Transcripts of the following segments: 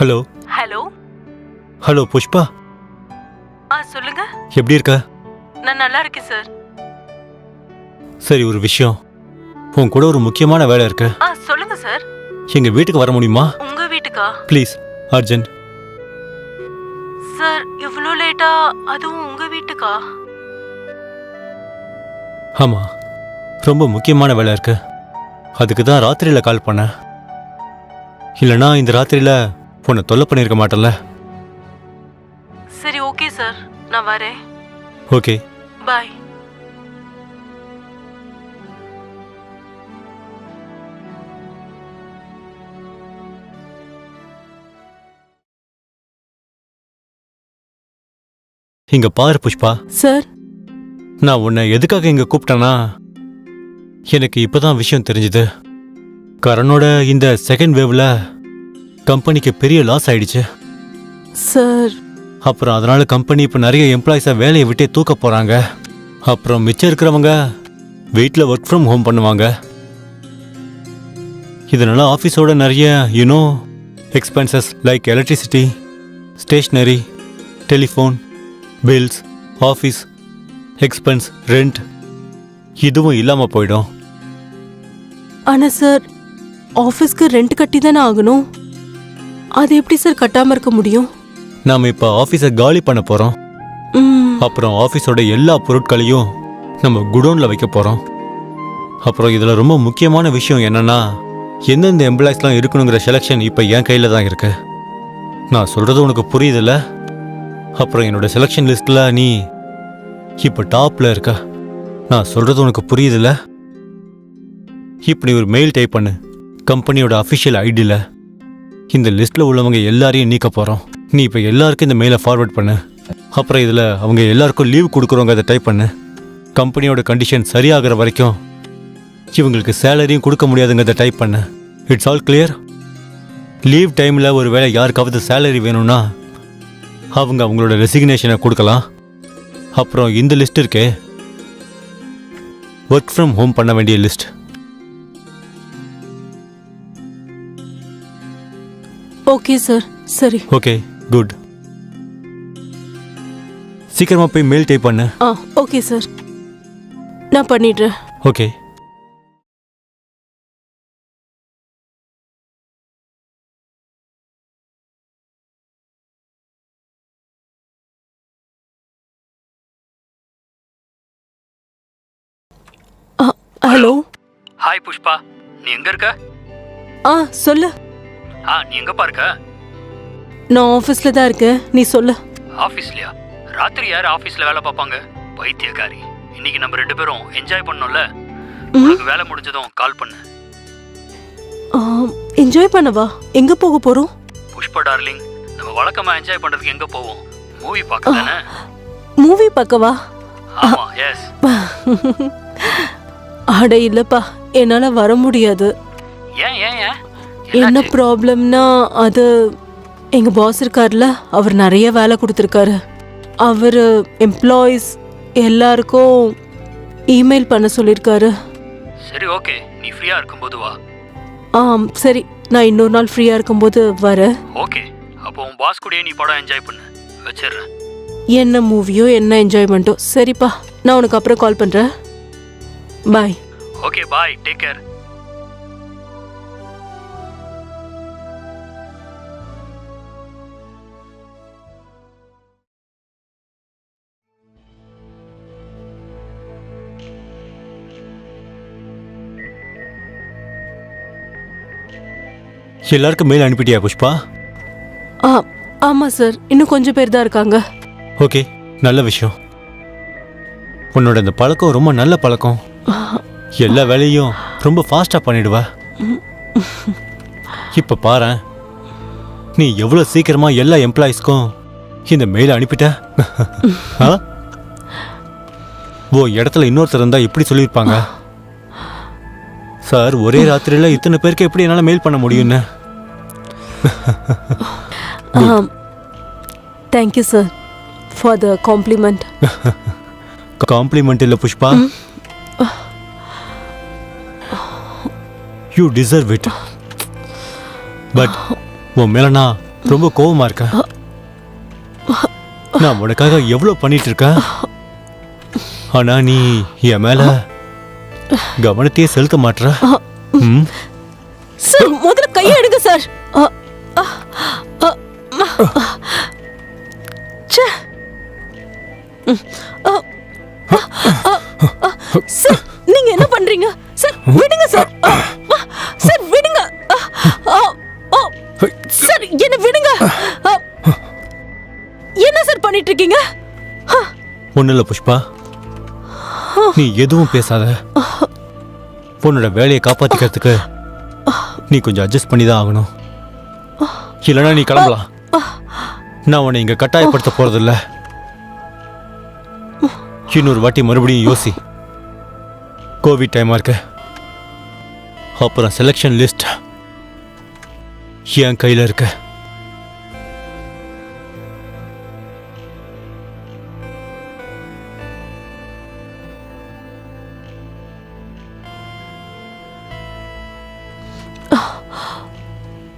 Hello hello. Hello Pushpa, சொல்லுங்க. எப்படி இருக்க? நான் நல்லா இருக்கேன் சார். சரி, ஒரு விஷயம், உன் கூட ஒரு முக்கியமான வேலை இருக்கு. சொல்லுங்க சார். எங்க வீட்டுக்கு வர முடியுமா? உங்க வீட்டுக்கா? Please, urgent. சார் இவ்வளோ லேட்டா, அதுவும் உங்க வீட்டுக்கா? ஆமா, ரொம்ப முக்கியமான வேலை இருக்கு. அதுக்கு தான் ராத்திரியில கால் பண்ணேன். இல்லைனா இந்த ராத்திரியில உன்னை தொல்லை பண்ணியிருக்க மாட்டேன்ல. சரி, ஓகே சார், நான் வரேன். ஓகே, பாய். இங்க பாரு புஷ்பா. சார், நான் உன்னை எதுக்காக இங்க கூப்பிட்டேன்னா, எனக்கு இப்பதான் விஷயம் தெரிஞ்சுது. கரனோட இந்த செகண்ட் வேவ்ல கம்பெனிக்கு பெரிய லாஸ் ஆயிடுச்சு. சார். அப்புறம் அதனால கம்பெனி இப்போ நிறைய எம்ப்ளாயிஸை வேலையை விட்டே தூக்க போறாங்க. அப்புறம் மிச்சம் இருக்கிறவங்க வீட்டில் ஒர்க் ஃப்ரம் ஹோம் பண்ணுவாங்க. இதனால ஆஃபீஸோட நிறைய expenses like electricity, stationery, telephone bills, office expense, rent இதுவும் இல்லாமல் போயிடும். ஆனா சார், ஆஃபீஸ்க்கு ரெண்ட் கட்டி தானே ஆகணும். அது எப்படி சார் கட்டாம இருக்க முடியும்? நாம இப்போ ஆஃபீஸை காலி பண்ண போறோம். அப்புறம் ஆஃபீஸோட எல்லா பொருட்களையும் நம்ம குடோன்ல வைக்க போறோம். அப்புறம் இதுல ரொம்ப முக்கியமான விஷயம் என்னன்னா, எந்தெந்த எம்ப்ளாயிஸ்லாம் இருக்கணுங்கிற செலெக்ஷன் இப்போ என் கையில தான் இருக்கு. நான் சொல்றது உனக்கு புரியுதுல்ல? அப்புறம் என்னோட செலெக்ஷன் லிஸ்ட்ல நீ இப்போ டாப்ல இருக்க. நான் சொல்றது உனக்கு புரியுதுல்ல? இப்படி ஒரு மெயில் டைப் பண்ணு. கம்பெனியோட அஃபிஷியல் ஐடியில இந்த லிஸ்ட்ல உள்ளவங்க எல்லாரையும் நீக்க போறோம். நீ இப்போ எல்லாருக்கும் இந்த மெயிலை ஃபார்வர்ட் பண்ணு. அப்புறம் இதில் அவங்க எல்லாருக்கும் லீவ் கொடுக்குறவங்க அதை டைப் பண்ணு. கம்பெனியோட கண்டிஷன் சரியாகிற வரைக்கும் இவங்களுக்கு சேலரியும் கொடுக்க முடியாதுங்கிறத டைப் பண்ணு. It's all clear? லீவ் டைமில் ஒரு வேளை யாருக்காவது சேலரி வேணும்னா அவங்க அவங்களோட ரெசிக்னேஷனை கொடுக்கலாம். அப்புறம் இந்த லிஸ்ட் இருக்கே, ஒர்க் ஃப்ரம் ஹோம் பண்ண வேண்டிய லிஸ்ட். Okay sir. சரி. Okay, good. சீக்கிரமா போய் மெயில் டைப் பண்ணு. ஓகே சார், நான் பண்ணிடுறேன். ஓகே. ஹலோ. ஹாய் புஷ்பா, நீ எங்க இருக்க? சொல்லு. நீ எங்கப்பா இருக்க? நான் ஆஃபீஸ்ல தான் இருக்கேன், நீ சொல்லு. ஆஃபீஸ்லயா? ராத்திரி யார் ஆஃபீஸ்ல வேலை பார்ப்பாங்க? பைத்தியக்காரி. இன்னைக்கு நம்ம 2 பேரும் என்ஜாய் பண்ணோம்ல. உனக்கு வேலை முடிஞ்சதும் கால் பண்ணு. என்ஜாய் பண்ணவா? எங்க போக போறோம்? புஷ்பா டார்லிங், நம்ம வழக்கமா என்ஜாய் பண்றதுக்கு எங்க போவோம்? மூவி பார்க்க தானே. மூவி பார்க்கவா? ஆமா, எஸ். அட இல்லப்பா, என்னால வர முடியாது. ஏன் ஏன் ஏன்? என்ன ப்ராப்ளம்னா, அது எங்க பாஸ் இருக்கார்ல, அவர் நிறைய வேலை கொடுத்துருக்காரு. அவர் எம்ப்ளாயீஸ் எல்லாருக்கும் இமெயில் பண்ண சொல்லியிருக்காரு. சரி, ஓகே, நீ ஃப்ரீயா இருக்கும்போது வா. சரி, நான் இன்னொரு நாள் ஃப்ரீயா இருக்கும்போது வரேன். ஓகே, அப்போ உன் பாஸ் கூடயே நீ படம் என்ஜாய் பண்ணு. வச்சிடுறேன். என்ன மூவியோ என்ன என்ஜாய்மெண்ட்டோ. சரிப்பா, நான் உனக்கு அப்புறம் கால் பண்றேன். பாய். ஓகே, பாய், டேக் கேர். எல்லாருக்கும் மெயில் அனுப்பிட்டியா புஷ்பா? ஆமா சார், இன்னும் கொஞ்சம் பேர் தான் இருக்காங்க. ஓகே, நல்ல விஷயம். உன்னோட இந்த பழக்கம் ரொம்ப நல்ல பழக்கம். எல்லா வேலையும் ரொம்ப ஃபாஸ்டா பண்ணிடுவ. இப்ப பாரு, நீ எவ்வளவு சீக்கிரமா எல்லா எம்ப்ளாயிஸ்க்கும் இந்த மெயில் அனுப்பிட்ட. ஓ இடத்துல இன்னொருத்தர் இருந்தா இப்படி சொல்லியிருப்பாங்க, சார் ஒரே ராத்திரியில இத்தனை பேருக்கு எப்படி என்னால மெயில் பண்ண முடியும்னு. Thank you sir for the compliment. Compliment இல்ல Pushpa, you deserve it. But உன் மேல நான் ரொம்ப கோவமா இருக்க? நான் உனக்காக எவ்வளவு பண்ணிட்டு இருக்கேன், ஆனா நீ என் மேல கவனத்தையே செலுத்த மாட்ற. சார் முதல்ல கையை எடுங்க சார். சார் நீங்க என்ன பண்றீங்க சார்? விடுங்க சார். சார் விடுங்க சார், என்ன விடுங்க. என்ன சார் பண்ணிட்டு இருக்கீங்க? ஒண்ணு இல்ல புஷ்பா, நீ எதுவும் பேசாத. உன்னோட வேலையை காப்பாத்திக்கிறதுக்கு நீ கொஞ்சம் அட்ஜஸ்ட் பண்ணி தான் ஆகணும். இல்லைன்னா நீ கிளம்பலாம். நான் உன்னை இங்க கட்டாயப்படுத்த போறதில்ல. இன்னொரு வாட்டி மறுபடியும் யோசி. கோவிட் டைமா இருக்கு. அப்புறம் செலெக்ஷன் லிஸ்ட் என் கையில இருக்கு.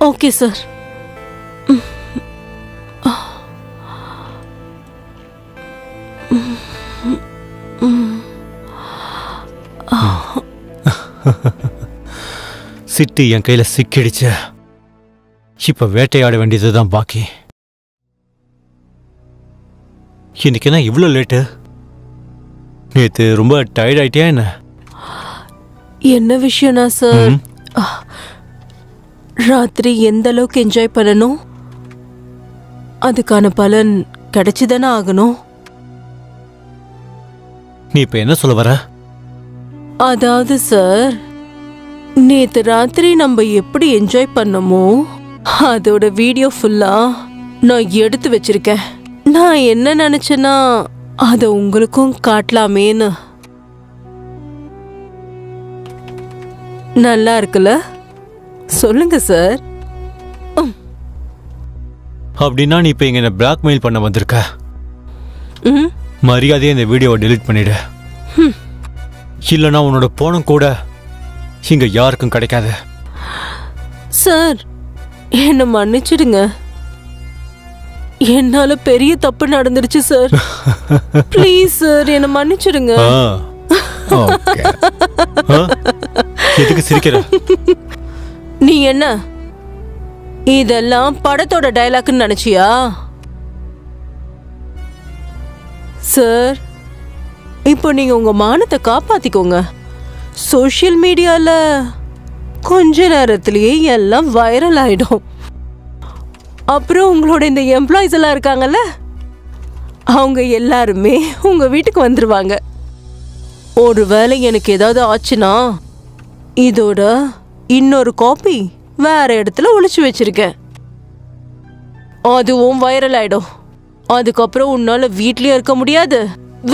Okay sir. சிட்டி என் கையில சிக்கிடுச்சு. இப்ப வேட்டையாட வேண்டியதுதான் பாக்கி. இன்னைக்கு என்ன இவ்வளோ லேட்டு? நேத்து ரொம்ப டயர்ட் ஆயிட்டியா என்ன? என்ன விஷயம்னா சார், ராத்திரி எந்த அளவுக்கு என்ஜாய் பண்ணணும், அதுக்கான பலன் கிடைச்சுதானே ஆகணும். நீ இப்ப என்ன சொல்ல வர? அதாவது சார், நேத்து ராத்திரி நம்ம எப்படி என்ஜாய் பண்ணமோ அதோட வீடியோ ஃபுல்லா நான் எடுத்து வச்சிருக்கேன். நான் என்ன நினைச்சேன்னா அதை உங்களுக்கும் காட்டலாமேன்னு. நல்லா இருக்குல்ல? சொல்லுங்க சார். அப்படின்னா நீ இப்ப இங்க என்ன பிளாக்மெயில் பண்ண வந்திருக்க? ம், மரியாதையை இந்த வீடியோவை டெலீட் பண்ணிடு. இல்லைன்னா உன்னோட போனம் கூட இங்க யாருக்கும் கிடைக்காது. சார் என்ன மன்னிச்சிடுங்க. என்னால பெரிய தப்பு நடந்துருச்சு சார். ப்ளீஸ் சார் என்ன மன்னிச்சிடுங்க. Okay. எதுக்கு சிரிக்கிற? நீ என்ன இதெல்லாம் படத்தோட டயலாக்னு நினைச்சியா? சார் இப்போ நீங்க உங்க மானத்தை காப்பாத்திக்கோங்க. சோஷியல் மீடியால கொஞ்ச நேரத்திலேயே எல்லாம் வைரல் ஆயிடும். அப்புறம் உங்களோட இந்த எம்ப்ளாயிஸ் எல்லாம் இருக்காங்கல்ல, அவங்க எல்லாருமே உங்க வீட்டுக்கு வந்துருவாங்க. ஒருவேளை எனக்கு ஏதாவது ஆச்சுன்னா இதோட இன்னொரு காப்பி வேற இடத்துல ஒளிச்சு வச்சிருக்கேன். அதுவும் வைரல் ஆயிடும். அதுக்கப்புறம் உன்னால வீட்லயும் இருக்க முடியாது,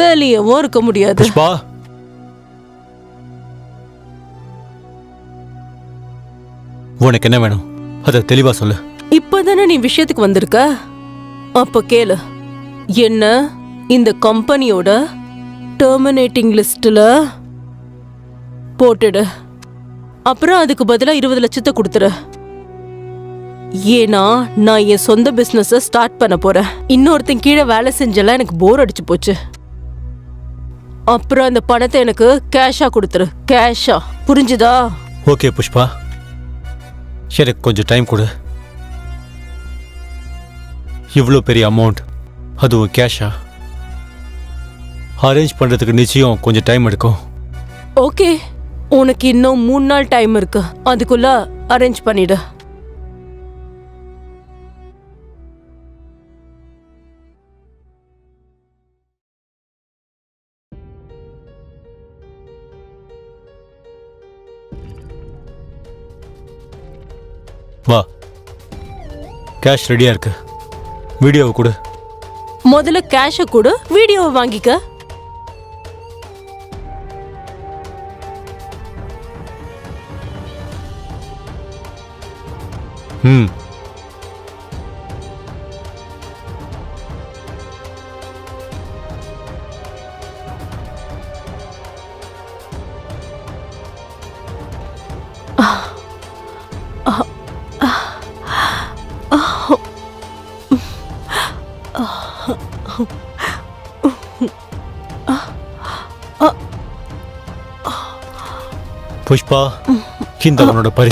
வெளியவும் இருக்க முடியாது. புஷ்பா, உனக்கு என்ன வேணும் அத தெளிவா சொல்லு. இப்பதானே நீ விஷயத்துக்கு வந்திருக்க, அப்ப கேளு. என்ன இந்த கம்பெனியோட டெர்மினேட்டிங் லிஸ்ட்ல போட்டுடு. அப்புறம் அதுக்கு பதிலா 20 லட்சத்தை கொடுத்துரு. ஏன்னா நான் என் சொந்த பிசினஸ ஸ்டார்ட் பண்ண போறேன். இன்னொருத்தன் கீழே வேலை செஞ்செல்லாம் எனக்கு போர் அடிச்சு போச்சு. அப்புறம் அந்த பணத்தை எனக்கு கேஷா கொடுத்துரு. கேஷா, புரிஞ்சுதா? ஓகே புஷ்பா, எனக்கு கொஞ்சம் டைம் கொடு. இவ்வளோ பெரிய அமௌண்ட், அதுவும் கேஷா, அரேஞ்ச் பண்றதுக்கு நிச்சயம் கொஞ்சம் டைம் எடுக்கும். ஓகே, உனக்கு இன்னும் 3 நாள் டைம் இருக்கு. அதுக்குள்ள அரேஞ்ச் பண்ணிடு. வா, கேஷ் ரெடியா இருக்கு. வீடியோவை கொடு. முதல்ல கேஷை கொடு, வீடியோவை வாங்கிக்க. ம், புஷ்பா, இந்த உன்னோட பரிசு.